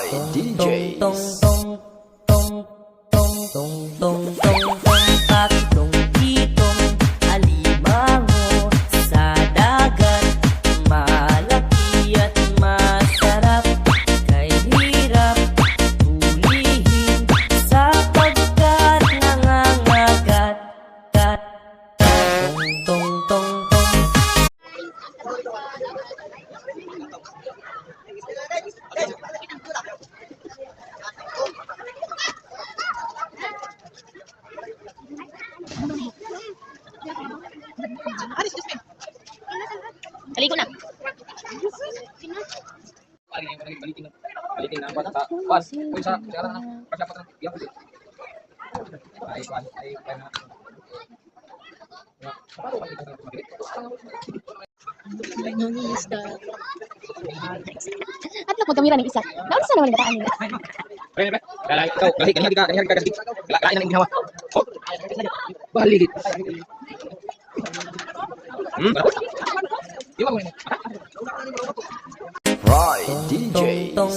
Right, DJs. Kaligo na. Balikin na ang bata. Pas, kung sa kailangan ng pagdapat ng iyang puti. Ay, na. Paano ba ito magalit? At lang magkamira ng isa. Naunsa naman ang bataan nila. Pre, lalaki ikaw, kanina ka kasi. Lain na ng ginawa. Oh. Baligid. Right, DJs. Right, DJs. Tong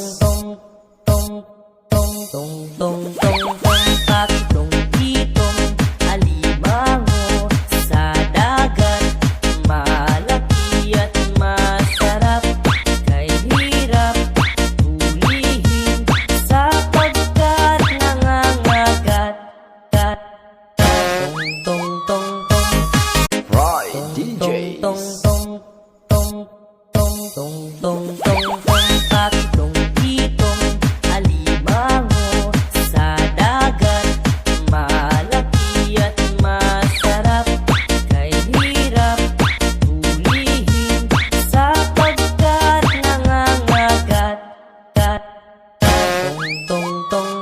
tong